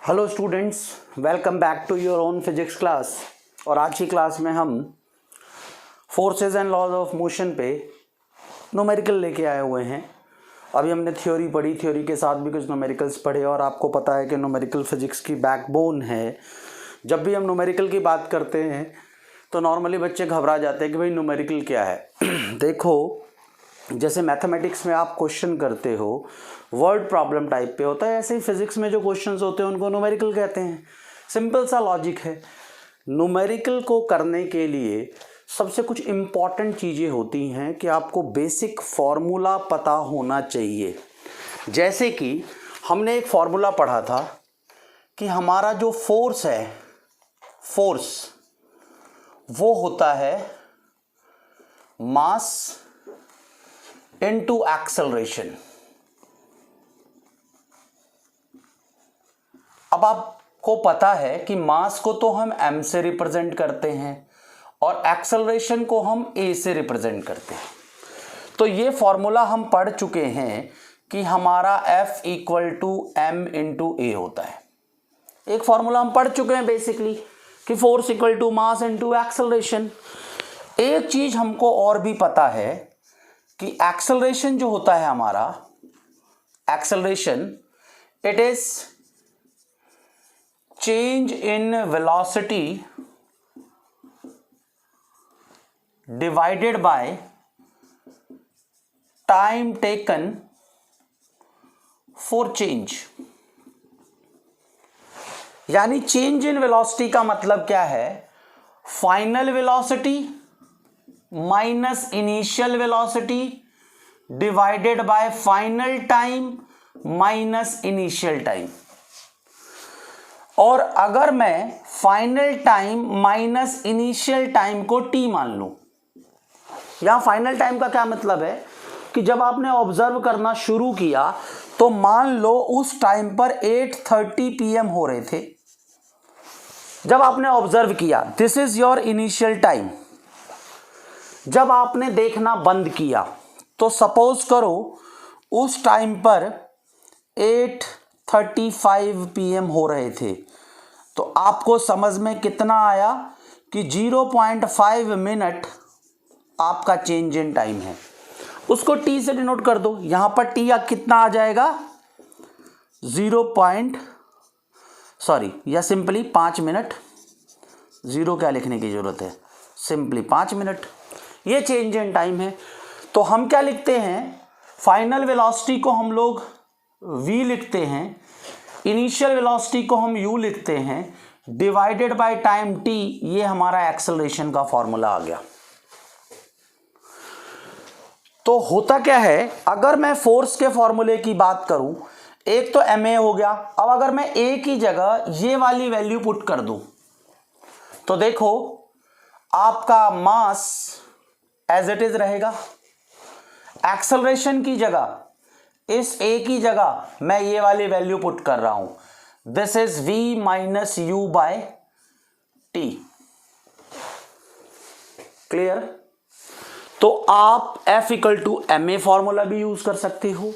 Hello students, welcome back to your own physics class. और आज की क्लास में हम forces and laws of motion पे न्यूमेरिकल लेके आए हुए हैं। अभी हमने थ्योरी पढ़ी, थ्योरी के साथ भी कुछ न्यूमेरिकल्स पढ़े और आपको पता है कि न्यूमेरिकल फिजिक्स की बैकबोन है। जब भी हम न्यूमेरिकल की बात करते हैं तो नॉर्मली बच्चे घबरा जाते हैं कि भाई न्यूमेरिकल क्या है। देखो, जैसे मैथमेटिक्स में आप क्वेश्चन करते हो वर्ड प्रॉब्लम टाइप पे होता है, ऐसे ही फिजिक्स में जो क्वेश्चंस होते हैं उनको न्यूमेरिकल कहते हैं। सिंपल सा लॉजिक है। न्यूमेरिकल को करने के लिए सबसे कुछ इम्पॉर्टेंट चीज़ें होती हैं कि आपको बेसिक फॉर्मूला पता होना चाहिए। जैसे कि हमने एक फॉर्मूला पढ़ा था कि हमारा जो फोर्स है, फोर्स वो होता है मास इनटू एक्सेलरेशन। अब आपको पता है कि मास को तो हम m से रिप्रेजेंट करते हैं और एक्सेलरेशन को हम a से रिप्रेजेंट करते हैं। तो ये फॉर्मूला हम पढ़ चुके हैं कि हमारा F equal to m into a होता है। एक फॉर्मूला हम पढ़ चुके हैं बेसिकली कि force equal to mass into acceleration. एक चीज हमको और भी पता है कि एक्सेलरेशन जो होता है हमारा, acceleration it is change in velocity divided by time taken for change. यानी चेंज इन वेलोसिटी का मतलब क्या है? Final velocity minus initial velocity divided bye final time minus initial time. और अगर मैं final time minus initial time को t मान लूं, यहां फाइनल टाइम का क्या मतलब है कि जब आपने ऑब्जर्व करना शुरू किया तो मान लो उस टाइम पर 8:30 PM हो रहे थे जब आपने ऑब्जर्व किया, this is your initial time. जब आपने देखना बंद किया तो सपोज करो उस टाइम पर 8:35 PM हो रहे थे, तो आपको समझ में कितना आया कि 0.5 मिनट आपका चेंज इन टाइम है। उसको t से डिनोट कर दो। यहां पर t कितना आ जाएगा? या सिंपली 5 मिनट। जीरो क्या लिखने की जरूरत है, सिंपली 5 मिनट। ये चेंज इन टाइम है। तो हम क्या लिखते हैं? फाइनल वेलोसिटी को हम लोग v लिखते हैं, इनिशियल वेलोसिटी को हम u लिखते हैं, डिवाइडेड बाय टाइम t। ये हमारा एक्सेलरेशन का फॉर्मूला आ गया। तो होता क्या है, अगर मैं फोर्स के फॉर्मूले की बात करूं, एक तो ma हो गया। अब अगर मैं a की जगह ये वाली वैल्यू पुट कर दूं तो देखो आपका मास एज इट इज रहेगा। एक्सेलरेशन की जगह, इस a की जगह मैं ये वाली वैल्यू पुट कर रहा हूं, this is v minus u by t। Clear? तो आप F equal to ma formula भी यूज कर सकते हो।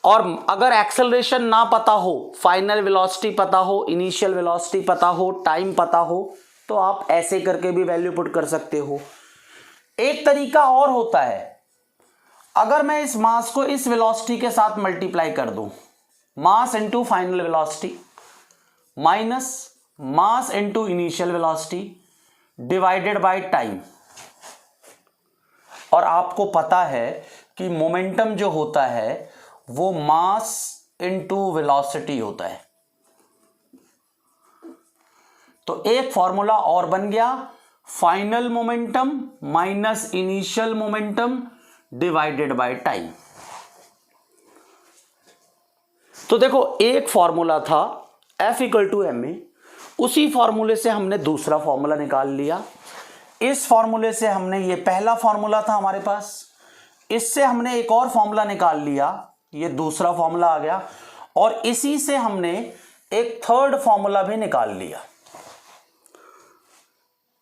और अगर एक्सेलरेशन ना पता हो, फाइनल वेलोसिटी पता हो, इनिशियल वेलोसिटी पता हो, टाइम पता हो, तो आप ऐसे करके भी वैल्यू पुट कर सकते हो। एक तरीका और होता है, अगर मैं इस मास को इस वेलोसिटी के साथ मल्टीप्लाई कर दूं, mass into final velocity minus mass into initial velocity divided by time. और आपको पता है कि मोमेंटम जो होता है वो मास इनटू वेलोसिटी होता है। तो एक फॉर्मूला और बन गया, final momentum minus initial momentum divided by time. तो देखो, एक फॉर्मूला था F इक्वल टू ma, उसी फॉर्मूले से हमने दूसरा फॉर्मूला निकाल लिया। इस फॉर्मूले से हमने, ये पहला फॉर्मूला था हमारे पास, इससे हमने एक और फॉर्मूला निकाल लिया, ये दूसरा फॉर्मूला आ गया। और इसी से हमने एक थर्ड फॉर्मूला भी निकाल लिया।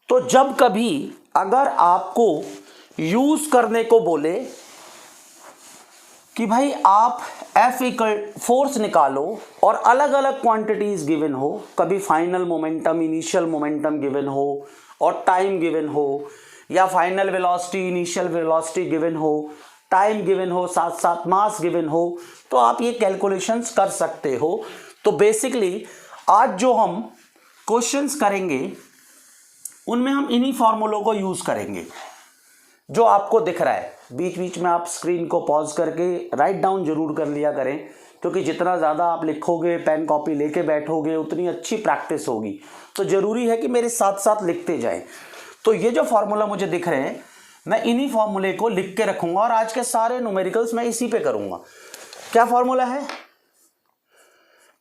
तो जब कभी अगर आपको यूज करने को बोले कि भाई आप F इक्वल फोर्स निकालो और अलग अलग क्वांटिटीज गिवन हो, कभी final momentum, initial momentum given हो और टाइम गिवन हो, या final velocity, initial velocity given हो, टाइम गिवन हो, साथ साथ मास गिवन हो, तो आप ये कैलकुलेशंस कर सकते हो। तो बेसिकली आज जो हम क्वेश्चंस करेंगे उनमें हम इन्हीं फॉर्मूलों को यूज करेंगे जो आपको दिख रहा है। बीच बीच में आप स्क्रीन को पॉज करके राइट डाउन जरूर कर लिया करें, क्योंकि जितना ज़्यादा आप लिखोगे, पेन कॉपी लेके बैठोगे, उतनी अच्छी प्रैक्टिस होगी। तो ज़रूरी है कि मेरे साथ साथ लिखते जाएं। तो ये जो फॉर्मूला मुझे दिख रहे हैं, मैं इन्हीं फॉर्मूले को लिख के रखूंगा और आज के सारे न्यूमेरिकल्स मैं इसी पे करूंगा। क्या फॉर्मूला है?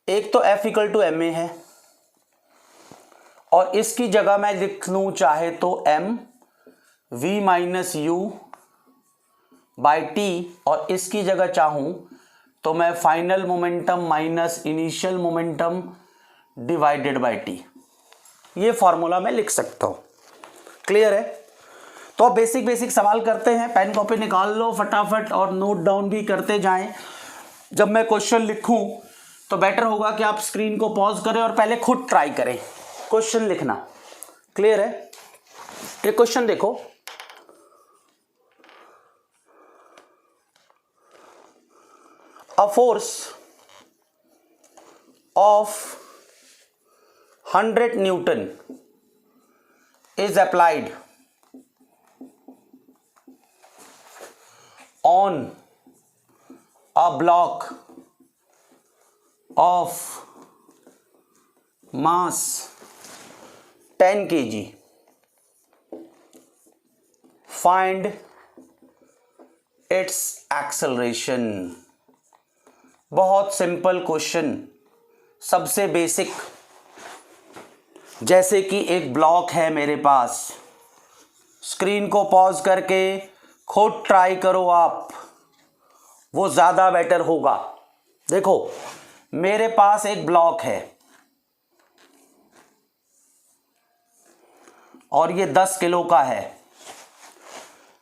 एक तो F इक्वल टू ma है और इसकी जगह मैं लिख लूं चाहे तो m v minus u by T, और इसकी जगह चाहूं तो मैं final momentum minus initial momentum divided by T. ये फॉर्मूला मैं लिख सकता हूं। क्लियर है? तो अब बेसिक सवाल करते हैं। पेन कॉपी निकाल लो फटाफट और नोट डाउन भी करते जाएं। जब मैं क्वेश्चन लिखूं तो बेटर होगा कि आप स्क्रीन को पॉज करें और पहले खुद ट्राई करें क्वेश्चन लिखना। क्लियर है? ये क्वेश्चन देखो, a force of 100 Newton is applied on a block of mass 10 kg. Find its acceleration. बहुत सिंपल क्वेश्चन, सबसे बेसिक। जैसे कि एक ब्लॉक है मेरे पास, स्क्रीन को पॉज करके खुद ट्राई करो आप, वो ज़्यादा बेटर होगा। देखो मेरे पास एक ब्लॉक है और ये 10 किलो का है।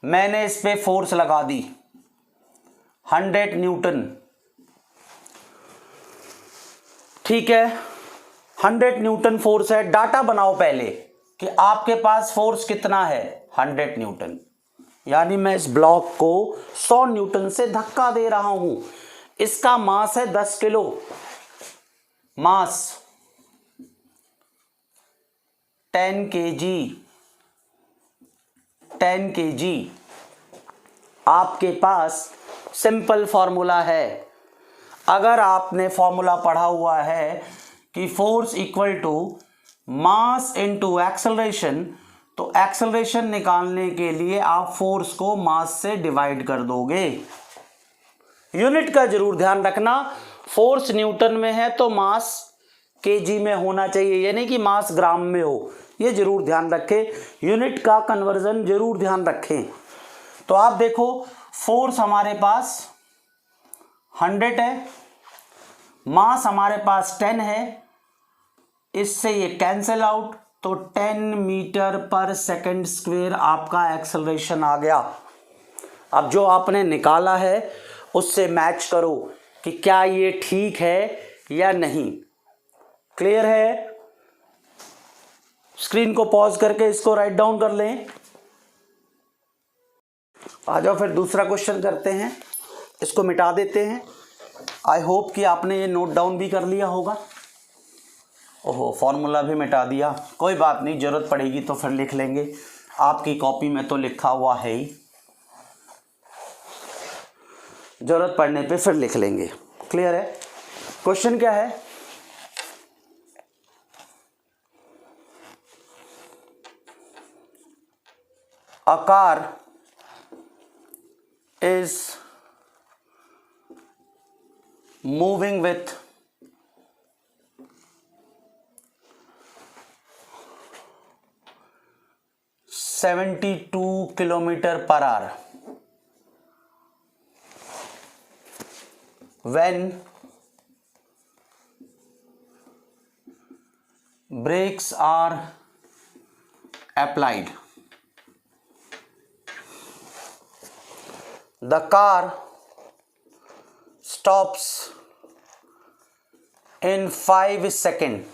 मैंने इस पे फोर्स लगा दी 100 न्यूटन। ठीक है, 100 न्यूटन फोर्स है। डाटा बनाओ पहले कि आपके पास फोर्स कितना है, 100 न्यूटन। यानी मैं इस ब्लॉक को 100 न्यूटन से धक्का दे रहा हूं। इसका मास है 10 किलो। मास 10 केजी। 10 केजी। आपके पास सिंपल फॉर्मूला है। अगर आपने फॉर्मूला पढ़ा हुआ है कि force equal to mass into acceleration, तो एक्सेलरेशन निकालने के लिए आप फोर्स को मास से डिवाइड कर दोगे। यूनिट का जरूर ध्यान रखना, फोर्स न्यूटन में है तो मास केजी में होना चाहिए, यानी कि मास ग्राम में हो। ये जरूर ध्यान रखें, यूनिट का कन्वर्जन जरूर ध्यान रखें। तो आप देखो फोर्स हमारे पास 100 है, मास हमारे पास 10 है, इससे ये कैंसिल आउट, तो 10 मीटर पर सेकंड स्क्वायर आपका एक्सेलरेशन आ गया। अब जो आपने निकाला है उससे मैच करो कि क्या ये ठीक है या नहीं। क्लियर है? स्क्रीन को पॉज करके इसको राइट डाउन कर लें। आ जाओ फिर दूसरा क्वेश्चन करते हैं, इसको मिटा देते हैं। आई होप कि आपने ये नोट डाउन भी कर लिया होगा। ओहो, फॉर्मूला भी मिटा दिया। कोई बात नहीं, ज़रूरत पड़ेगी तो फिर लिख लेंगे। आपकी कॉपी में तो लिखा हुआ है ही, ज़रूरत पड़ने पे फिर लिख लेंगे। क्लियर है? क्वेश्चन क्या है? A car is moving with 72 kilometer per hour when brakes are applied. The car stops in 5 seconds.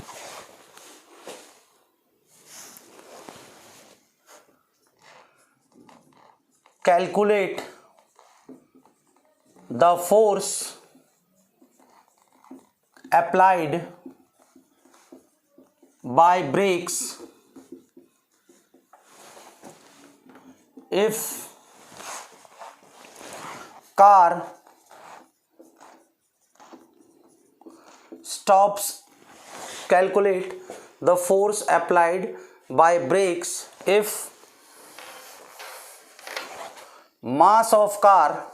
Calculate the force applied by brakes if car stops. Calculate the force applied by brakes if mass of car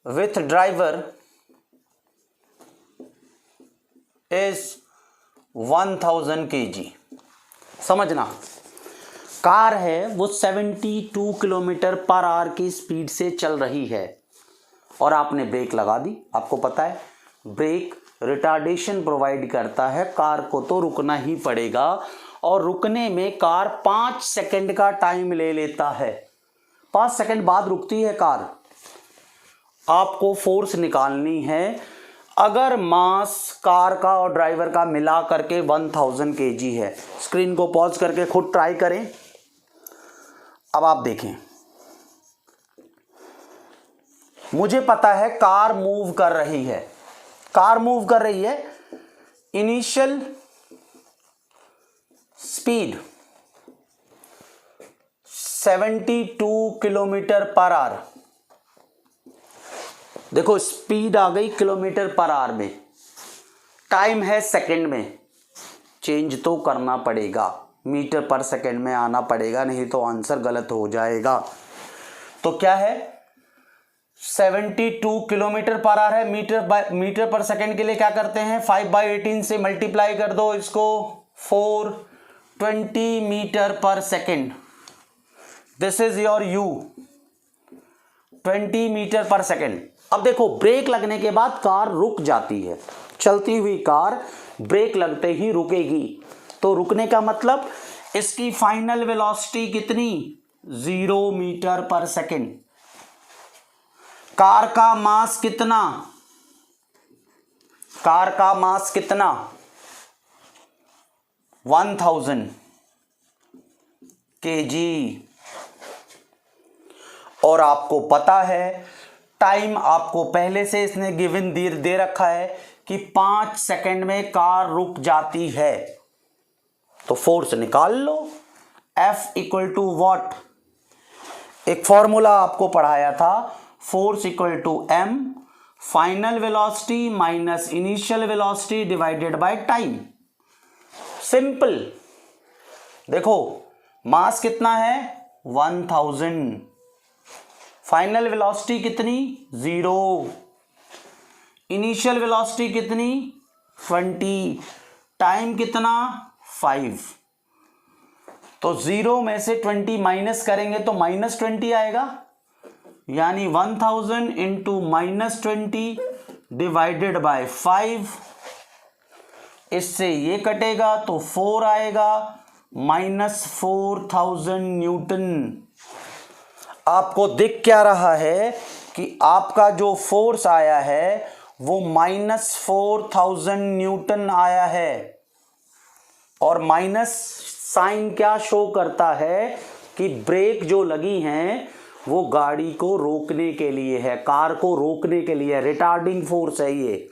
with driver is 1000 kg. समझना, car है वो 72 kilometre per hour की speed से चल रही है और आपने ब्रेक लगा दी। आपको पता है ब्रेक रिटार्डेशन प्रोवाइड करता है, कार को तो रुकना ही पड़ेगा और रुकने में कार 5 सेकंड का टाइम ले लेता है। 5 सेकंड बाद रुकती है कार। आपको फोर्स निकालनी है। अगर मास कार का और ड्राइवर का मिला करके 1000 kg है, स्क्रीन को पॉज करके खुद ट्राई करें। अब आप देखें, मुझे पता है कार मूव कर रही है, कार मूव कर रही है। Initial speed 72 kilometre per hour. देखो स्पीड आ गई किलोमीटर पर आवर में, टाइम है सेकंड में। चेंज तो करना पड़ेगा, मीटर पर सेकंड में आना पड़ेगा, नहीं तो आंसर गलत हो जाएगा। तो क्या है, 72 किलोमीटर पर आवर है। मीटर पर सेकंड के लिए क्या करते हैं, 5/18 से मल्टीप्लाई कर दो इसको, 420 metre per second. This is your u, 20 metre per second. अब देखो ब्रेक लगने के बाद कार रुक जाती है, चलती हुई कार ब्रेक लगते ही रुकेगी। तो रुकने का मतलब इसकी फाइनल वेलोसिटी कितनी, 0 मीटर पर सेकंड। कार का मास कितना, कार का मास कितना, 1000 kg। और आपको पता है टाइम आपको पहले से इसने गिवन दे रखा है कि 5 सेकंड में कार रुक जाती है। तो फोर्स निकाल लो, F इक्वल टू वॉट। एक फॉर्मूला आपको पढ़ाया था, force equal to m final velocity minus initial velocity divided by time. Simple. देखो मास कितना है, 1000, फाइनल वेलोसिटी कितनी, 0, इनिशियल वेलोसिटी कितनी, 20, टाइम कितना, 5। तो 0 में से 20 माइनस करेंगे तो -20 आएगा, यानी 1000 इंटू -20 डिवाइडेड बाय 5। इससे ये कटेगा तो 4 आएगा, -4000 न्यूटन। आपको दिख क्या रहा है कि आपका जो फोर्स आया है वो -4000 न्यूटन आया है। और माइनस साइन क्या शो करता है कि ब्रेक जो लगी हैं वो गाड़ी को रोकने के लिए है, कार को रोकने के लिए, रिटार्डिंग फोर्स है ये।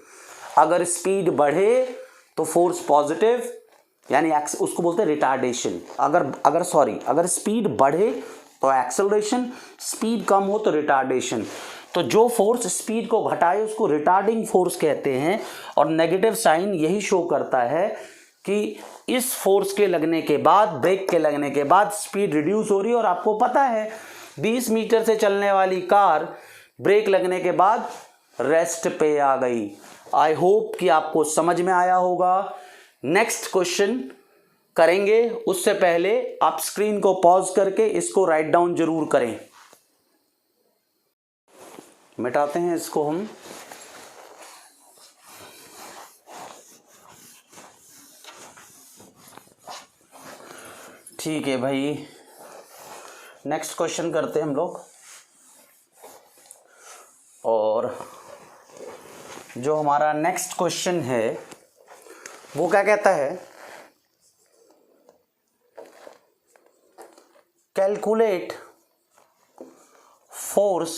अगर स्पीड बढ़े तो फोर्स पॉजिटिव, यानी उसको बोलते हैं रिटार्डेशन। अगर स्पीड बढ़े तो एक्सेलरेशन, स्पीड कम हो तो रिटार्डेशन। तो जो फोर्स स्पीड को घटाए उसको रिटार्डिंग फोर्स कहते हैं। और नेगेटिव साइन यही शो करता है कि इस फोर्स के लगने के बाद, ब्रेक के लगने के बाद स्पीड रिड्यूस हो रही है। और आपको पता है 20 मीटर से चलने वाली कार ब्रेक लगने के बाद रेस्ट पे आ गई। आई होप कि आपको समझ में आया होगा। नेक्स्ट क्वेश्चन करेंगे, उससे पहले आप स्क्रीन को पॉज करके इसको राइट डाउन जरूर करें। मिटाते हैं इसको हम। ठीक है भाई, नेक्स्ट क्वेश्चन करते हैं हम लोग। जो हमारा नेक्स्ट क्वेश्चन है वो क्या कहता है, calculate force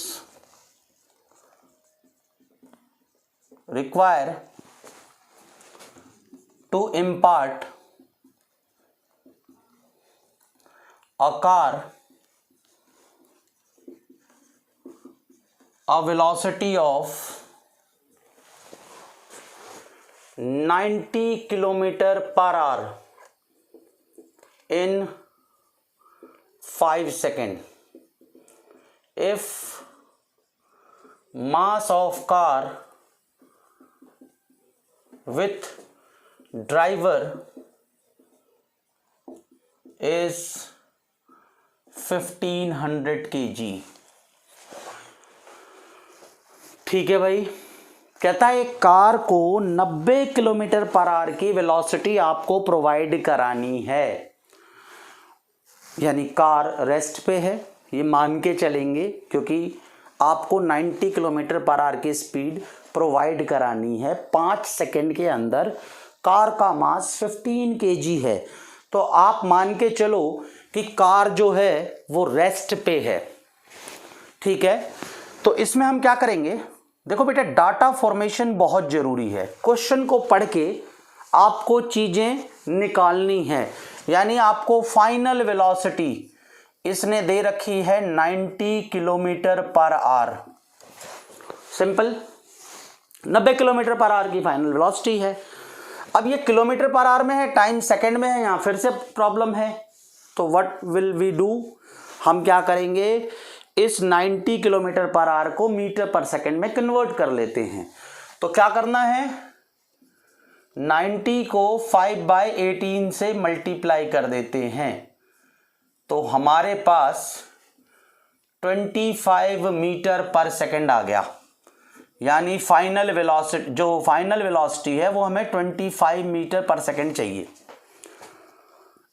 require to impart a car a velocity of 90 kilometer per hour in 5 seconds if mass of car with driver is 1500 kg। ठीक है भाई, कहता है एक कार को 90 किलोमीटर पर आवर की वेलोसिटी आपको प्रोवाइड करानी है, यानी कार रेस्ट पे है, ये मान के चलेंगे क्योंकि आपको 90 किलोमीटर पर आवर की स्पीड प्रोवाइड करानी है 5 सेकंड के अंदर। कार का मास 15 केजी है, तो आप मान के चलो कि कार जो है वो रेस्ट पे है। ठीक है, तो इसमें हम क्या करेंगे, देखो बेटा डाटा फॉर्मेशन बहुत जरूरी है। क्वेश्चन को पढ़ के आपको चीजें निकालनी है, यानी आपको फाइनल वेलोसिटी इसने दे रखी है 90 kilometre per hour. Simple, 90 kilometre per hour की फाइनल वेलोसिटी है। अब ये किलोमीटर पर आवर में है, टाइम सेकंड में है, यहां फिर से प्रॉब्लम है। तो व्हाट विल वी डू, हम क्या करेंगे, इस 90 किलोमीटर पर आवर को मीटर पर सेकंड में कन्वर्ट कर लेते हैं। तो क्या करना है, 90 को 5/18 से मल्टीप्लाई कर देते हैं, तो हमारे पास 25 मीटर पर सेकंड आ गया। यानी फाइनल वेलोसिटी, जो फाइनल वेलोसिटी है वो हमें 25 मीटर पर सेकंड चाहिए।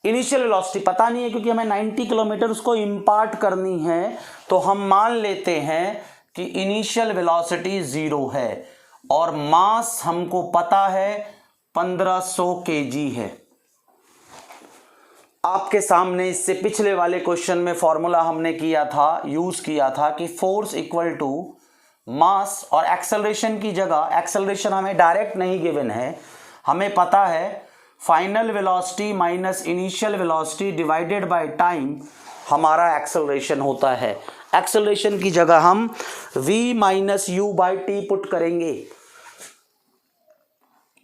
इनिशियल वेलोसिटी पता नहीं है क्योंकि हमें 90 किलोमीटर उसको इंपार्ट करनी है, तो हम मान लेते हैं कि इनिशियल वेलोसिटी 0 है और मास हमको पता है 1500 केजी है। आपके सामने इससे पिछले वाले क्वेश्चन में फॉर्मूला हमने किया था, यूज किया था कि फोर्स इक्वल टू मास, और एक्सेलरेशन की जगह, एक्सेलरेशन हमें डायरेक्ट नहीं गिवन है, हमें पता है final velocity minus initial velocity divided by time हमारा एक्सेलरेशन होता है। एक्सेलरेशन की जगह हम v minus u by T put करेंगे।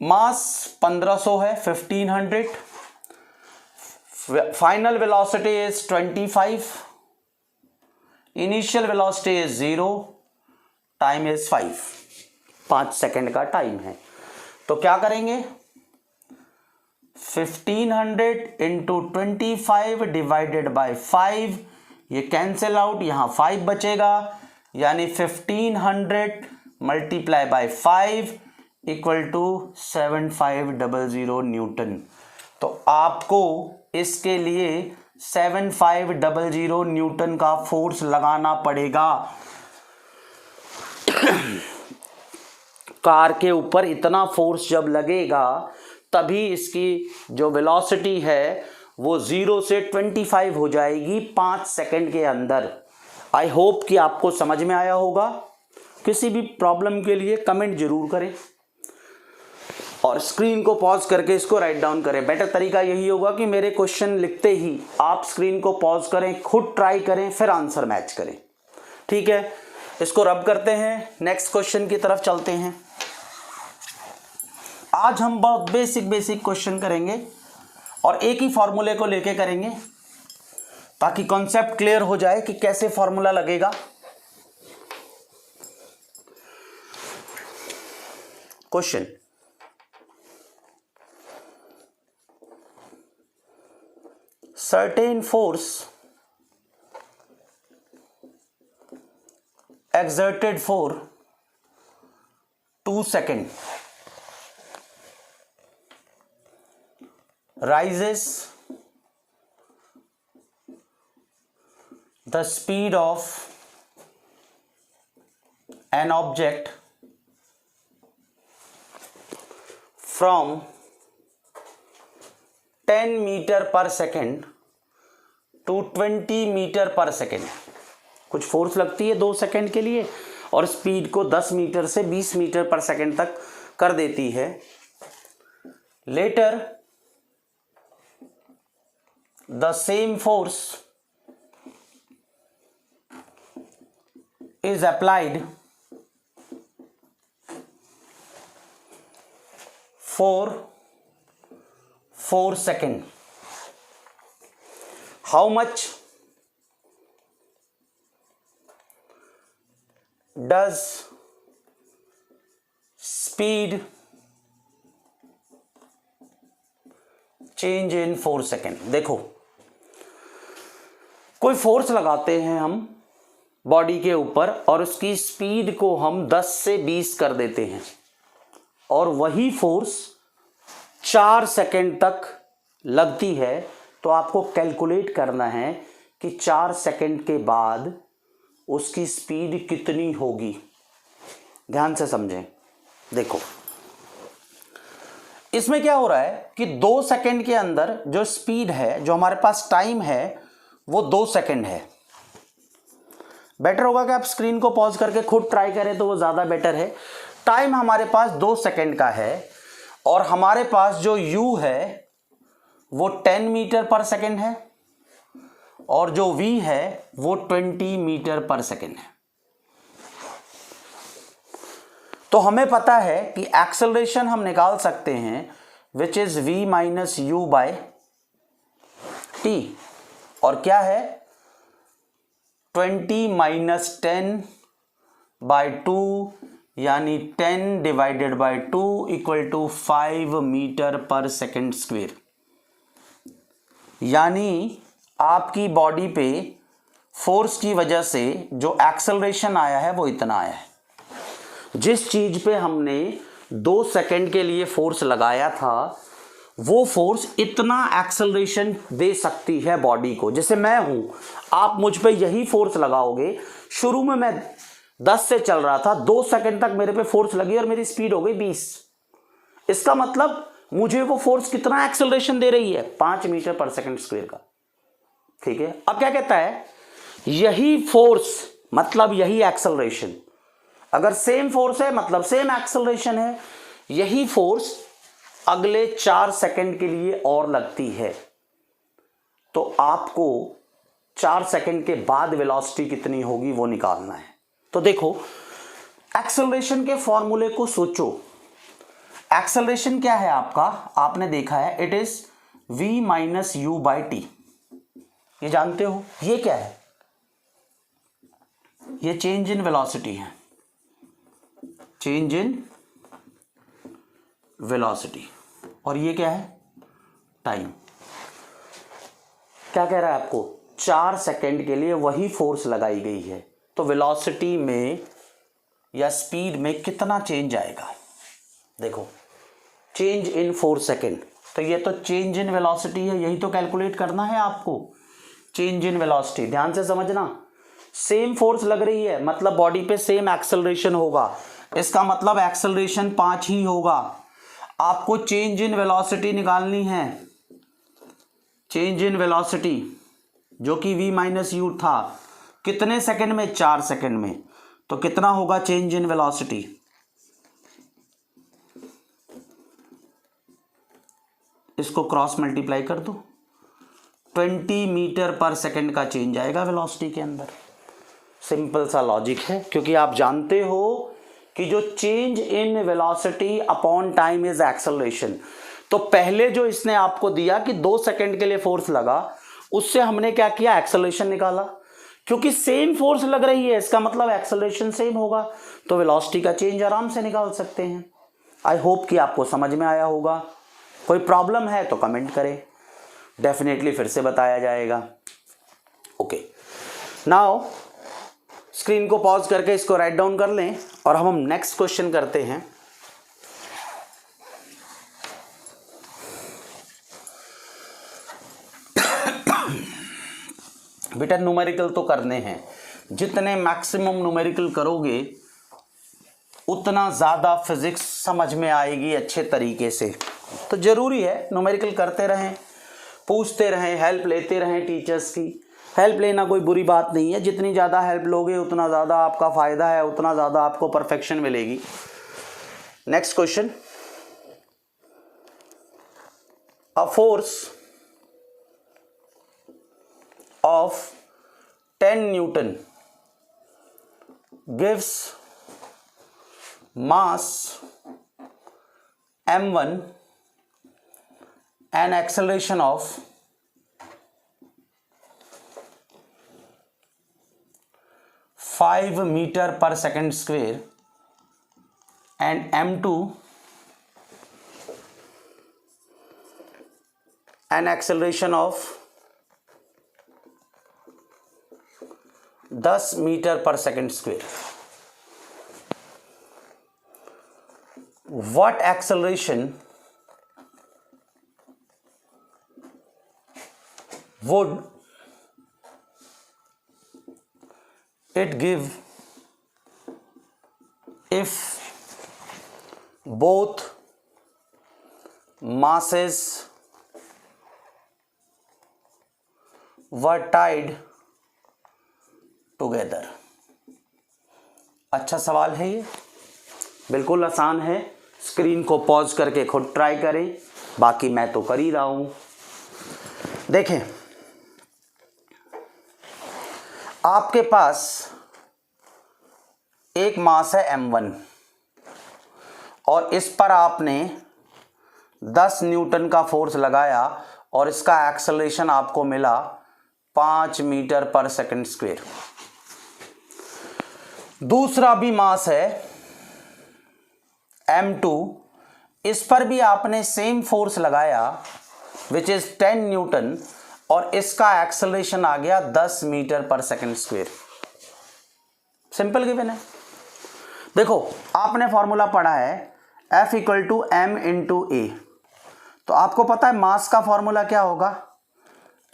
मास 1500 है, 1500, final velocity is 25, initial velocity is 0, time is 5 second का टाइम है। तो क्या करेंगे, 1500 इंटू 25 डिवाइडेड बाय 5, ये कैंसिल आउट, यहां 5 बचेगा, यानी 1500 multiply by 5 equal to 7500 newton. तो आपको इसके लिए 7500 न्यूटन का फोर्स लगाना पड़ेगा। कार के ऊपर इतना फोर्स जब लगेगा तभी इसकी जो वेलोसिटी है वो 0 से 25 हो जाएगी 5 सेकंड के अंदर। आई होप कि आपको समझ में आया होगा। किसी भी प्रॉब्लम के लिए कमेंट जरूर करें और स्क्रीन को पॉज करके इसको राइट डाउन करें। बेटर तरीका यही होगा कि मेरे क्वेश्चन लिखते ही आप स्क्रीन को पॉज करें, खुद ट्राई करें, फिर आंसर मैच करें। ठीक है, इसको रब करते हैं, नेक्स्ट क्वेश्चन की तरफ चलते हैं। आज हम बहुत बेसिक क्वेश्चन करेंगे और एक ही फॉर्मूले को लेके करेंगे ताकि कॉन्सेप्ट क्लियर हो जाए कि कैसे फॉर्मूला लगेगा। Question, certain force exerted for 2 seconds rises the speed of an object from 10 metre per second to 20 metre per second. कुछ फोर्स लगती है 2 सेकेंड के लिए और स्पीड को 10 मीटर से 20 मीटर पर सेकेंड तक कर देती है। Later the same force is applied for 4 seconds. How much does speed change in 4 seconds? देखो, कोई फोर्स लगाते हैं हम बॉडी के ऊपर और उसकी स्पीड को हम 10 से 20 कर देते हैं और वही फोर्स 4 सेकेंड तक लगती है, तो आपको कैलकुलेट करना है कि 4 सेकेंड के बाद उसकी स्पीड कितनी होगी। ध्यान से समझें। देखो, इसमें क्या हो रहा है कि 2 सेकेंड के अंदर जो स्पीड है, जो हमारे पास टाइम है, वो 2 सेकेंड है। बेटर होगा कि आप स्क्रीन को पॉज करके खुद ट्राई करें, तो वो ज़्यादा बेटर है। टाइम हमारे पास 2 सेकेंड का है और हमारे पास जो u है वो 10 मीटर पर सेकेंड है और जो v है वो 20 मीटर पर सेकेंड है। तो हमें पता है कि एक्सेलरेशन हम निकाल सकते हैं which is v minus u by t, और क्या है 20 माइनस 10 बाय 2 यानी 10 divided by 2 equal to 5 metre per second square. यानी आपकी बॉडी पे फोर्स की वजह से जो एक्सेलरेशन आया है वो इतना आया है। जिस चीज पे हमने 2 सेकेंड के लिए फोर्स लगाया था वो फोर्स इतना एक्सेलरेशन दे सकती है बॉडी को। जैसे मैं हूं, आप मुझ पे यही फोर्स लगाओगे, शुरू में मैं 10 से चल रहा था, 2 सेकेंड तक मेरे पे फोर्स लगी और मेरी स्पीड हो गई 20। इसका मतलब मुझे वो फोर्स कितना एक्सेलरेशन दे रही है, 5 मीटर पर सेकेंड स्क्वायर का। ठीक है, अब क्या कहता है, यही फोर्स मतलब यही एक्सेलरेशन, अगर सेम फोर्स है मतलब सेम एक्सेलरेशन है, यही फोर्स अगले 4 सेकेंड के लिए और लगती है। तो आपको 4 सेकेंड के बाद वेलोसिटी कितनी होगी वो निकालना है। तो देखो, एक्सेलरेशन के फॉर्मूले को सोचो। एक्सेलरेशन क्या है आपका, आपने देखा है, it is v minus u by T. ये जानते हो, ये क्या है, ये चेंज इन वेलोसिटी है, चेंज इन वेलोसिटी। और ये क्या है, टाइम। क्या कह रहा है आपको, 4 सेकेंड के लिए वही फोर्स लगाई गई है, तो वेलोसिटी में या स्पीड में कितना चेंज आएगा। देखो, चेंज इन 4 सेकेंड, तो ये तो चेंज इन वेलोसिटी है, यही तो कैलकुलेट करना है आपको। चेंज इन वेलोसिटी, ध्यान से समझना, सेम फोर्स लग रही है मतलब बॉडी पे सेम एक्सेलरेशन होगा, इसका मतलब एक्सेलरेशन 5 ही होगा। आपको चेंज इन वेलोसिटी निकालनी है, चेंज इन वेलोसिटी जो कि v माइनस यू था, कितने सेकंड में, 4 सेकंड में। तो कितना होगा चेंज इन वेलोसिटी, इसको क्रॉस मल्टीप्लाई कर दो, 20 मीटर पर सेकंड का चेंज आएगा वेलोसिटी के अंदर। सिंपल सा लॉजिक है, क्योंकि आप जानते हो कि जो change in velocity upon time is acceleration. तो पहले जो इसने आपको दिया कि 2 सेकंड के लिए फोर्स लगा, उससे हमने क्या किया, एक्सेलरेशन निकाला। क्योंकि सेम फोर्स लग रही है, इसका मतलब एक्सेलरेशन सेम होगा, तो वेलोसिटी का चेंज आराम से निकाल सकते हैं। आई होप कि आपको समझ में आया होगा। कोई प्रॉब्लम है तो कमेंट करें, डेफिनेटली फिर से बताया जाएगा। ओके, नाउ स्क्रीन को पॉज करके इसको राइट डाउन कर लें और हम नेक्स्ट क्वेश्चन करते हैं। बेटा न्यूमेरिकल तो करने हैं, जितने मैक्सिमम न्यूमेरिकल करोगे उतना ज़्यादा फिजिक्स समझ में आएगी अच्छे तरीके से। तो ज़रूरी है न्यूमेरिकल करते रहें, पूछते रहें, हेल्प लेते रहें टीचर्स की। हेल्प लेना कोई बुरी बात नहीं है, जितनी ज़्यादा हेल्प लोगे उतना ज़्यादा आपका फ़ायदा है, उतना ज़्यादा आपको परफेक्शन मिलेगी। Next question, a force of 10 Newton gives mass m1 and acceleration of 5 meter per second square and m2 and acceleration of 10 metre per second square. What acceleration would it give if both masses were tied together? अच्छा सवाल है ये, बिल्कुल आसान है। Screen को pause करके खुद ट्राई करें, बाकी मैं तो कर ही रहा हूं। देखें, आपके पास एक मास है m1 और इस पर आपने 10 न्यूटन का फोर्स लगाया और इसका एक्सेलरेशन आपको मिला 5 मीटर पर सेकंड स्क्वायर। दूसरा भी मास है m2, इस पर भी आपने सेम फोर्स लगाया विच इज 10 न्यूटन और इसका एक्सेलरेशन आ गया 10 metre per second square. Simple given है। देखो, आपने फॉर्मूला पढ़ा है F equal to m into a, तो आपको पता है मास का फॉर्मूला क्या होगा,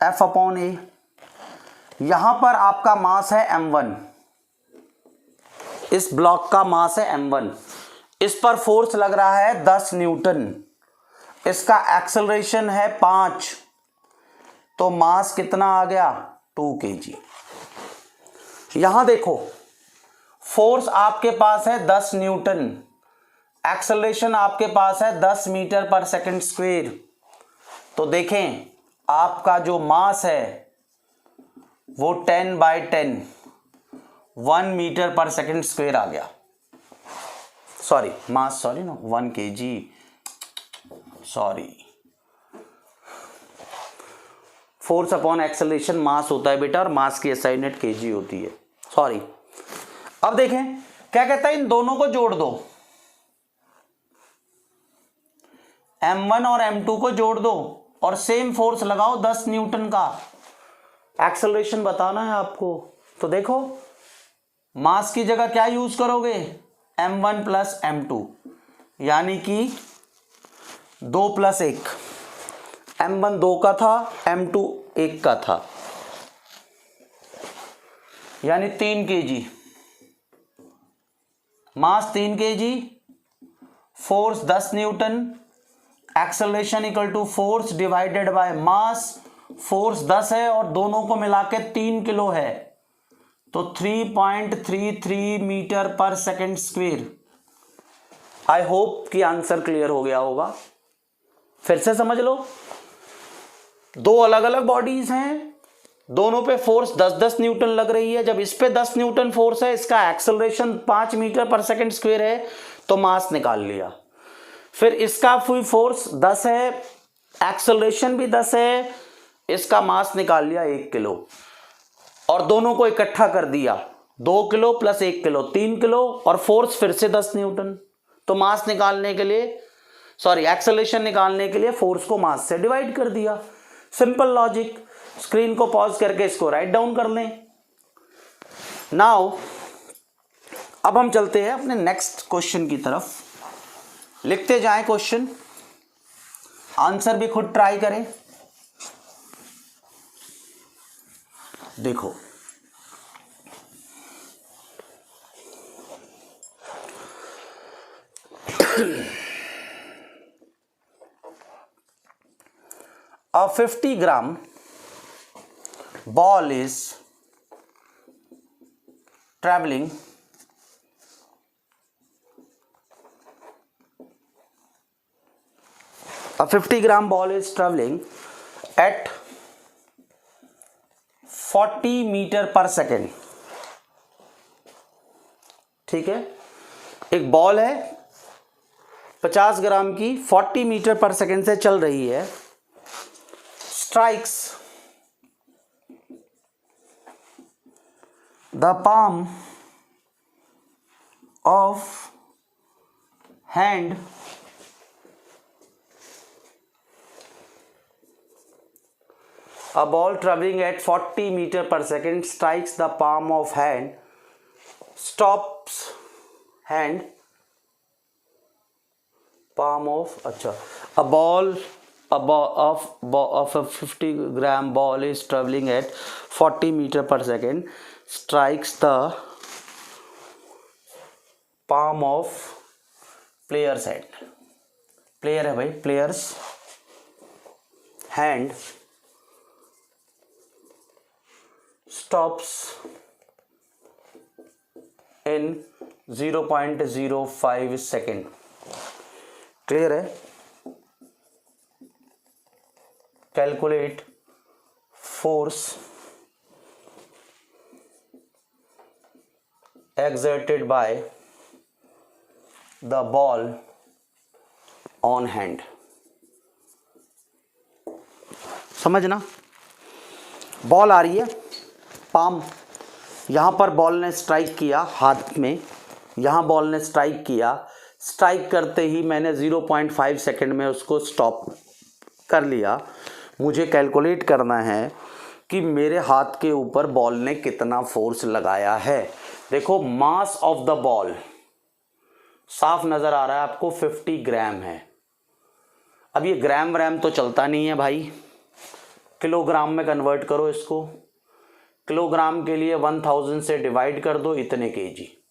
F अपॉन ए। यहां पर आपका मास है m1, इस ब्लॉक का मास है m1, इस पर फोर्स लग रहा है 10 न्यूटन, इसका एक्सेलरेशन है 5, तो मास कितना आ गया 2 kg। यहां देखो, फोर्स आपके पास है 10 न्यूटन, एक्सेलरेशन आपके पास है 10 मीटर पर सेकंड स्क्वायर। तो देखें, आपका जो मास है वो 10/10 1 मीटर पर सेकंड स्क्वायर आ गया। सॉरी, मास, सॉरी ना, 1 kg, sorry. Force upon acceleration mass होता है बेटा, और मास की एसआई यूनिट kg होती है, सॉरी। अब देखें क्या कहता है, इन दोनों को जोड़ दो, m1 और m2 को जोड़ दो और सेम फोर्स लगाओ 10 न्यूटन का, एक्सेलरेशन बताना है आपको। तो देखो, मास की जगह क्या यूज करोगे, m1 प्लस m2, यानी कि 2 + 1, m1 2 का था, m2 1 का था, यानी 3 kg। Mass 3 kg, force 10 newton, acceleration equal to force divided by mass. Force 10 है और दोनों को मिला के 3 किलो है, तो 3.33 metre per second square. I hope कि आंसर क्लियर हो गया होगा। फिर से समझ लो, दो अलग अलग बॉडीज हैं, दोनों पे फोर्स 10-10 न्यूटन लग रही है। जब इस पे 10 न्यूटन फोर्स है, इसका acceleration 5 metre per second square है, तो मास निकाल लिया। फिर इसका फोर्स 10 है, एक्सेलरेशन भी 10 है, इसका मास निकाल लिया 1 किलो, और दोनों को इकट्ठा कर दिया, 2 किलो प्लस 1 किलो 3 किलो, और फोर्स फिर से 10 न्यूटन। तो मास निकालने के लिए, सॉरी, एक्सेलरेशन निकालने के लिए फोर्स को मास से डिवाइड कर दिया। Simple logic. स्क्रीन को पॉज करके इसको राइट डाउन कर लें। नाउ अब हम चलते हैं अपने नेक्स्ट क्वेश्चन की तरफ। लिखते जाएं क्वेश्चन, आंसर भी खुद ट्राई करें। देखो, A 50-gram ball is traveling at 40 metre per second. ठीक है, एक बॉल है 50 ग्राम की, 40 मीटर पर सेकेंड से चल रही है। Strikes the palm of hand a ball traveling at 40 meter per second strikes the palm of hand, stops hand, palm of a ball of a 50-gram ball is traveling at 40 meter per second, strikes the palm of player's hand। Player है भाई, player's hand stops in 0.05 second. Clear है? Calculate force exerted by the ball on hand। समझना, ball आ रही है, palm, यहाँ पर ball ने स्ट्राइक किया हाथ में, यहाँ बॉल ने स्ट्राइक किया, स्ट्राइक करते ही मैंने 0.5 सेकेंड में उसको स्टॉप कर लिया। मुझे कैलकुलेट करना है कि मेरे हाथ के ऊपर बॉल ने कितना फोर्स लगाया है। देखो, मास ऑफ द बॉल साफ नज़र आ रहा है आपको, 50 ग्राम है। अब ये ग्राम व्राम तो चलता नहीं है भाई, किलोग्राम में कन्वर्ट करो इसको। किलोग्राम के लिए 1000 से डिवाइड कर दो, इतने केजी,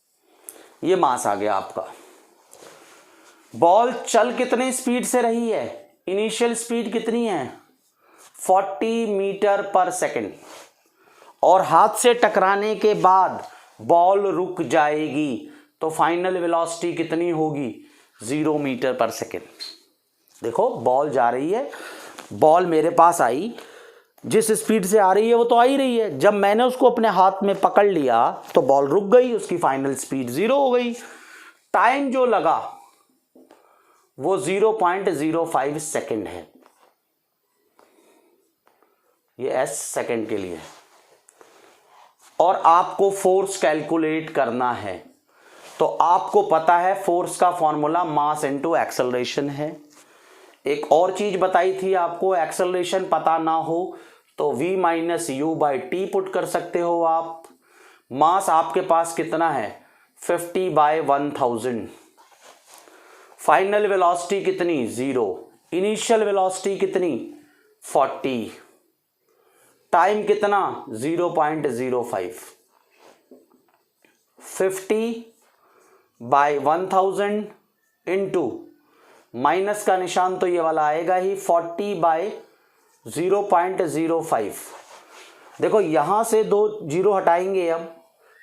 ये मास आ गया आपका। बॉल चल कितने स्पीड से रही है? इनिशियल स्पीड कितनी है? 40 मीटर पर सेकेंड, और हाथ से टकराने के बाद बॉल रुक जाएगी तो फाइनल वेलोसिटी कितनी होगी? 0 मीटर पर सेकेंड। देखो, बॉल जा रही है, बॉल मेरे पास आई, जिस स्पीड से आ रही है वो तो आ ही रही है। जब मैंने उसको अपने हाथ में पकड़ लिया तो बॉल रुक गई, उसकी फाइनल स्पीड 0 हो गई। टाइम जो लगा वो 0.05 सेकेंड है। ये एस सेकेंड के लिए है। और आपको फोर्स कैलकुलेट करना है, तो आपको पता है फोर्स का फॉर्मूला मास इनटू एक्सेलरेशन है। एक और चीज बताई थी आपको, एक्सेलरेशन पता ना हो तो v minus u by T put कर सकते हो आप। मास आपके पास कितना है? 50/1000। फाइनल वेलोसिटी कितनी? 0। इनिशियल वेलोसिटी कितनी? 40। टाइम कितना? 0.05। 50/1000 इंटू माइनस का निशान तो ये वाला आएगा ही, 40/0.05। देखो, यहां से 2 जीरो हटाएंगे अब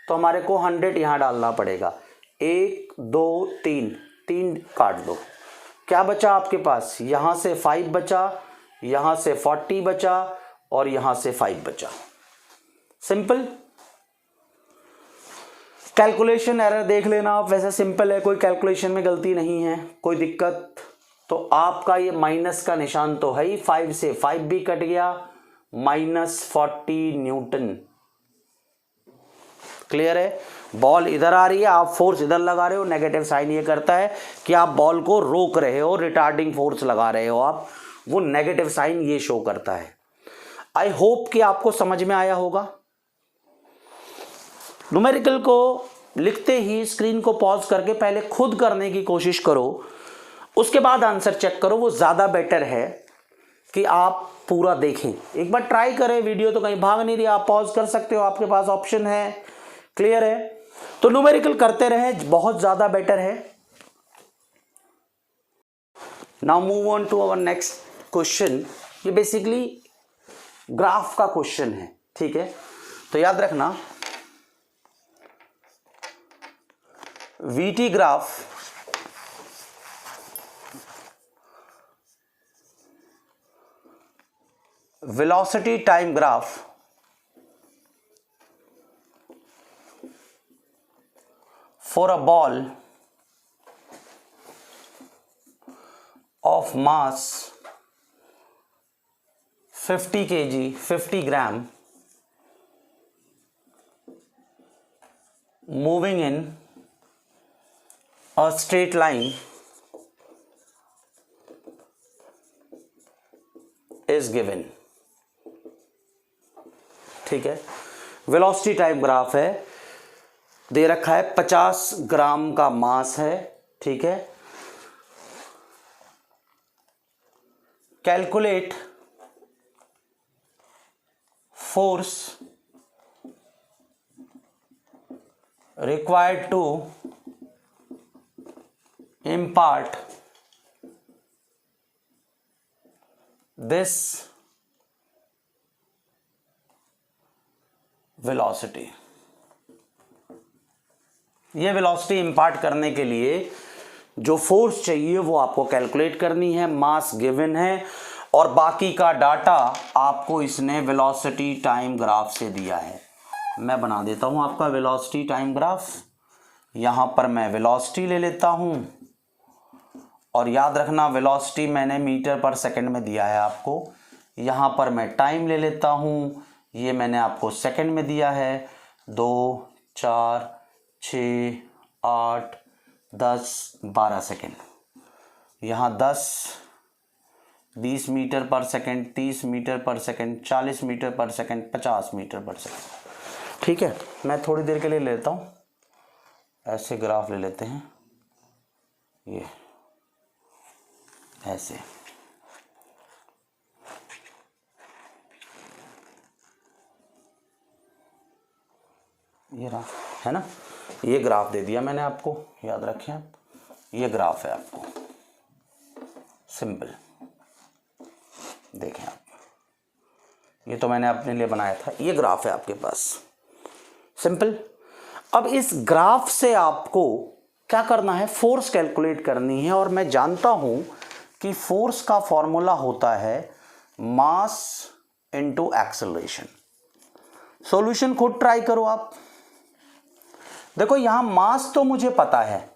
तो हमारे को 100 यहां डालना पड़ेगा। 1 2 3 काट दो, क्या बचा आपके पास? यहां से 5 बचा, यहां से 40 बचा, और यहां से 5 बचा। सिंपल। कैलकुलेशन एरर देख लेना आप, वैसे सिंपल है, कोई कैलकुलेशन में गलती नहीं है, कोई दिक्कत। तो आपका ये माइनस का निशान तो है ही, 5 से 5 भी कट गया, -40 न्यूटन। क्लियर है? बॉल इधर आ रही है, आप फोर्स इधर लगा रहे हो, नेगेटिव साइन ये करता है कि आप बॉल को रोक रहे हो, रिटार्डिंग फोर्स लगा रहे हो आप, वो नेगेटिव साइन ये शो करता है। आई होप कि आपको समझ में आया होगा। न्यूमेरिकल को लिखते ही स्क्रीन को पॉज करके पहले खुद करने की कोशिश करो, उसके बाद आंसर चेक करो, वो ज़्यादा बेटर है कि आप पूरा देखें। एक बार ट्राई करें, वीडियो तो कहीं भाग नहीं रही, आप पॉज कर सकते हो, आपके पास ऑप्शन है। क्लियर है? तो न्यूमेरिकल करते रहे, बहुत ज़्यादा बेटर है। Now move on to our next question. ये बेसिकली ग्राफ का क्वेश्चन है, ठीक है। तो याद रखना VT graph velocity time graph for a ball of mass 50 kg 50 gram moving in a straight line is given। ठीक है, वेलोसिटी टाइम ग्राफ है, दे रखा है 50 ग्राम का मास है, ठीक है। Calculate force required to impart this velocity. ये वेलोसिटी इंपार्ट करने के लिए जो फोर्स चाहिए वो आपको कैलकुलेट करनी है, मास गिवन है और बाकी का डाटा आपको इसने वेलोसिटी टाइम ग्राफ से दिया है। मैं बना देता हूँ आपका वेलोसिटी टाइम ग्राफ। यहाँ पर मैं वेलोसिटी ले लेता हूँ और याद रखना वेलोसिटी मैंने मीटर पर सेकंड में दिया है आपको। यहाँ पर मैं टाइम ले लेता हूँ, ये मैंने आपको सेकंड में दिया है, 2 4 6 8 10 12 सेकेंड। यहाँ 10 20 metre per second, 30 metre per second, 40 metre per second, 50 metre per second. ठीक है, मैं थोड़ी देर के लिए लेता हूँ, ऐसे ग्राफ ले लेते हैं, ये ऐसे। ये रहा, है ना, ये ग्राफ दे दिया मैंने आपको, याद रखें आप, ये ग्राफ है आपको, सिंपल। देखें आप, ये तो मैंने अपने लिए बनाया था, ये ग्राफ है आपके पास, सिंपल। अब इस ग्राफ से आपको क्या करना है, फोर्स कैलकुलेट करनी है। और मैं जानता हूं कि फोर्स का फॉर्मूला होता है मास इनटू एक्सेलरेशन। सॉल्यूशन खुद ट्राई करो आप। देखो यहां मास तो मुझे पता है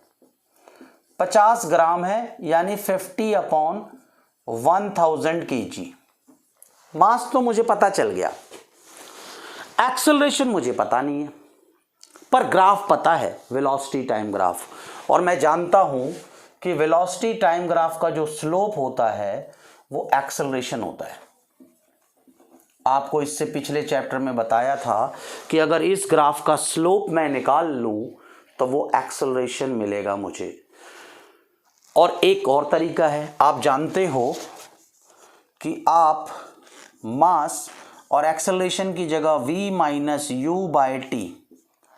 50 ग्राम है, यानी 50/1000 kg, मास तो मुझे पता चल गया। एक्सेलरेशन मुझे पता नहीं है, पर ग्राफ पता है, वेलोसिटी टाइम ग्राफ। और मैं जानता हूं कि वेलोसिटी टाइम ग्राफ का जो स्लोप होता है वो एक्सेलरेशन होता है। आपको इससे पिछले चैप्टर में बताया था कि अगर इस ग्राफ का स्लोप मैं निकाल लूं तो वो एक्सेलरेशन मिलेगा मुझे। और एक और तरीका है, आप जानते हो कि आप मास और एक्सेलरेशन की जगह v - u/t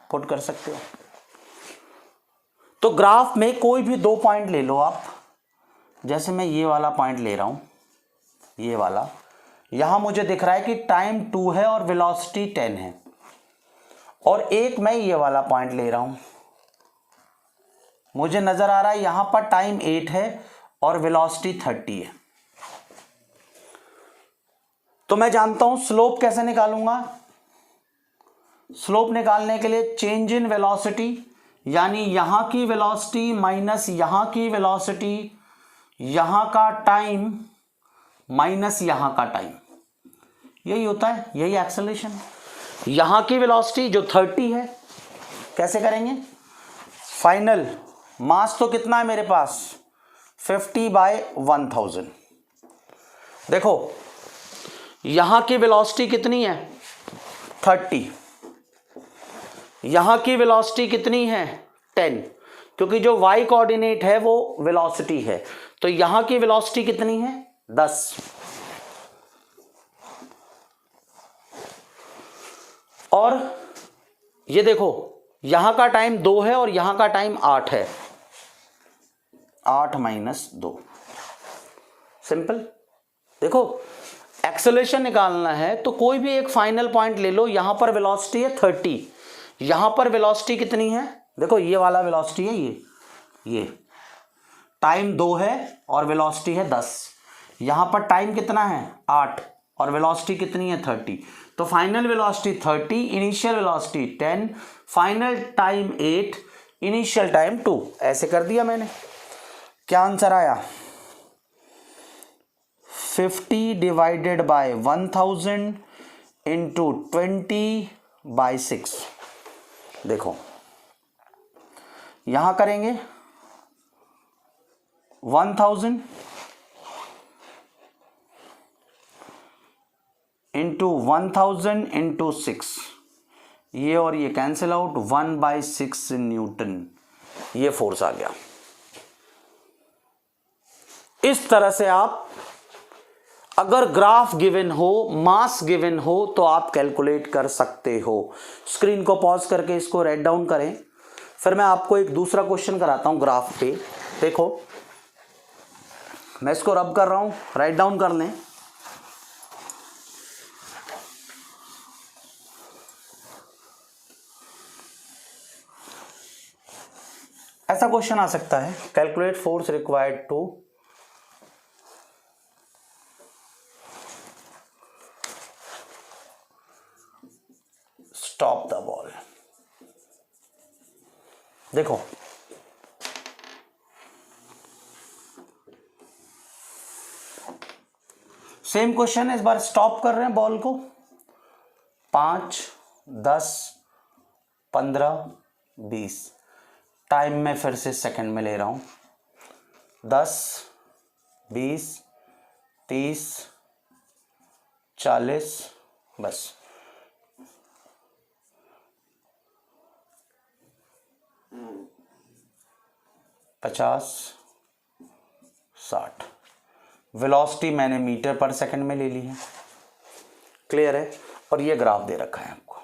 पुट कर सकते हो। तो ग्राफ में कोई भी 2 पॉइंट ले लो आप, जैसे मैं ये वाला पॉइंट ले रहा हूं, ये वाला, यहां मुझे दिख रहा है कि टाइम 2 है और वेलोसिटी 10 है। और एक मैं ये वाला पॉइंट ले रहा हूं, मुझे नजर आ रहा है यहां पर टाइम 8 है और वेलोसिटी 30 है। तो मैं जानता हूं स्लोप कैसे निकालूंगा। स्लोप निकालने के लिए चेंज इन वेलोसिटी, यानी यहां की वेलोसिटी माइनस यहां की वेलोसिटी, यहां का टाइम माइनस यहां का टाइम, यही होता है, यही एक्सेलरेशन। यहां की वेलोसिटी जो 30 है, कैसे करेंगे, फाइनल मास तो कितना है मेरे पास 50/1000। देखो यहां की वेलोसिटी कितनी है 30, यहां की वेलोसिटी कितनी है 10, क्योंकि जो y कोऑर्डिनेट है वो वेलोसिटी है। तो यहां की वेलोसिटी कितनी है 10। और ये देखो यहां का टाइम 2 है और यहां का टाइम 8 है, 8 - 2। सिंपल। देखो एक्सेलरेशन निकालना है तो कोई भी एक फाइनल पॉइंट ले लो, यहां पर वेलोसिटी है 30, यहां पर वेलोसिटी कितनी है, देखो ये वाला वेलोसिटी है, ये टाइम 2 है और वेलोसिटी है 10, यहां पर टाइम कितना है 8 और वेलोसिटी कितनी है 30, तो final velocity 30, initial velocity 10, final time 8, initial time 2, ऐसे कर दिया मैंने। क्या आंसर आया 50 डिवाइडेड बाय 1000 इंटू 20/6। देखो यहां करेंगे 1000 इंटू 1000 इंटू 6, ये और ये कैंसिल आउट, 1/6 न्यूटन, ये फोर्स आ गया। इस तरह से आप अगर ग्राफ गिवन हो, मास गिवन हो, तो आप कैलकुलेट कर सकते हो। स्क्रीन को पॉज करके इसको राइट डाउन करें, फिर मैं आपको एक दूसरा क्वेश्चन कराता हूं ग्राफ पे। देखो मैं इसको रब कर रहा हूं, राइट डाउन कर लें। ऐसा क्वेश्चन आ सकता है, calculate force required to stop the ball. देखो सेम क्वेश्चन है, इस बार स्टॉप कर रहे हैं बॉल को, 5, 10, 15, 20, टाइम में फिर से सेकंड में ले रहा हूं, 10, 20, 30, 40, बस 50, 60। वेलोसिटी मैंने मीटर पर सेकंड में ले ली है, क्लियर है। और ये ग्राफ दे रखा है आपको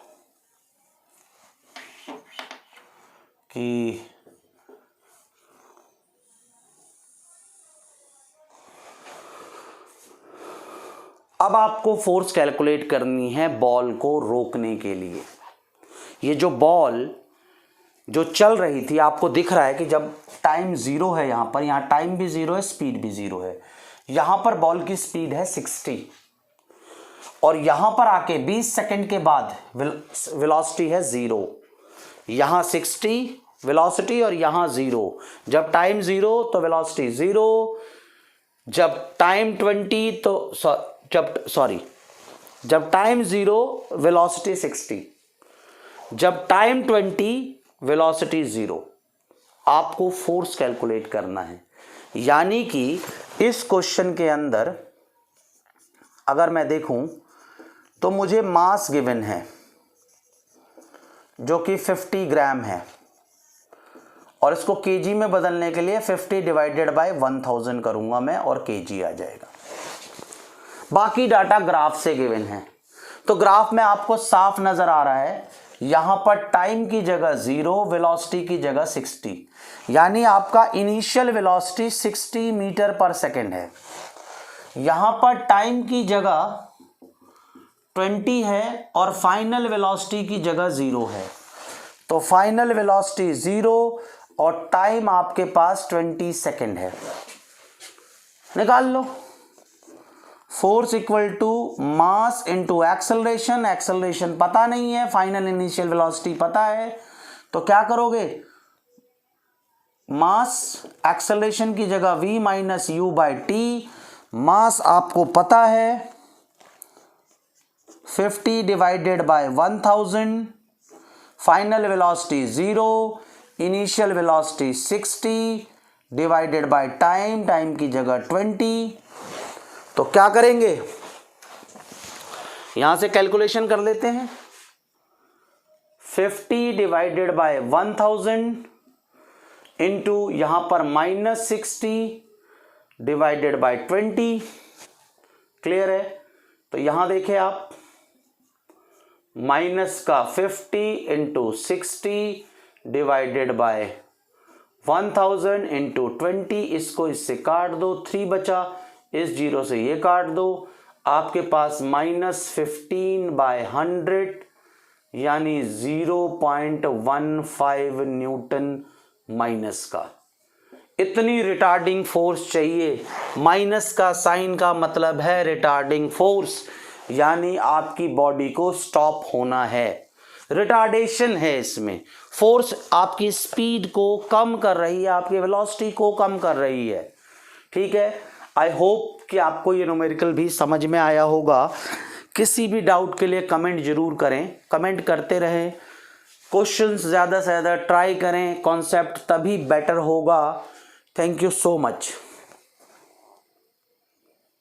कि अब आपको फोर्स कैलकुलेट करनी है बॉल को रोकने के लिए। ये जो बॉल जो चल रही थी, आपको दिख रहा है कि जब टाइम 0 है, यहां पर, यहां टाइम भी 0 है, स्पीड भी 0 है, यहां पर बॉल की स्पीड है 60 और यहां पर आके 20 सेकंड के बाद वेलोसिटी है 0, यहां 60 वेलोसिटी और यहां 0। जब टाइम 0 तो वेलोसिटी 0, जब टाइम 20 तो जब टाइम 0 वेलोसिटी 60, जब टाइम 20 वेलोसिटी 0। आपको फोर्स कैलकुलेट करना है, यानी कि इस क्वेश्चन के अंदर अगर मैं देखूं तो मुझे मास गिवन है जो कि 50 ग्राम है और इसको केजी में बदलने के लिए 50 डिवाइडेड बाय 1000 करूंगा मैं और केजी आ जाएगा। बाकी डाटा ग्राफ से गिवन है, तो ग्राफ में आपको साफ नजर आ रहा है, यहां पर टाइम की जगह 0, वेलोसिटी की जगह 60, यानी आपका initial velocity 60 metre per second है। यहां पर टाइम की जगह 20 है और फाइनल वेलोसिटी की जगह 0 है, तो फाइनल वेलोसिटी 0 और टाइम आपके पास 20 सेकंड है। निकाल लो। Force equal to mass into acceleration, acceleration पता नहीं है, फाइनल इनिशियल वेलोसिटी पता है, तो क्या करोगे, मास एक्सेलरेशन की जगह v minus u by t, mass आपको पता है 50 divided by 1000, final velocity 0, initial velocity 60 divided by time, time की जगह 20। तो क्या करेंगे, यहां से कैलकुलेशन कर लेते हैं, 50 डिवाइडेड बाय 1000 इंटू यहां पर -60 डिवाइडेड बाय 20, क्लियर है। तो यहां देखिए आप, माइनस का 50 इंटू 60 डिवाइडेड बाय 1000 इंटू 20, इसको इससे काट दो, 3 बचा, इस जीरो से ये काट दो, आपके पास -15/100 यानी 0.15 न्यूटन माइनस का। इतनी रिटार्डिंग फोर्स चाहिए। माइनस का साइन का मतलब है रिटार्डिंग फोर्स, यानी आपकी बॉडी को स्टॉप होना है, रिटार्डेशन है इसमें। फोर्स आपकी स्पीड को कम कर रही है, आपकी वेलोसिटी को कम कर रही है। ठीक है, आई होप कि आपको ये न्यूमेरिकल भी समझ में आया होगा। किसी भी डाउट के लिए कमेंट जरूर करें, कमेंट करते रहें, क्वेश्चंस ज़्यादा से ज़्यादा ट्राई करें, कॉन्सेप्ट तभी बेटर होगा। Thank you so much.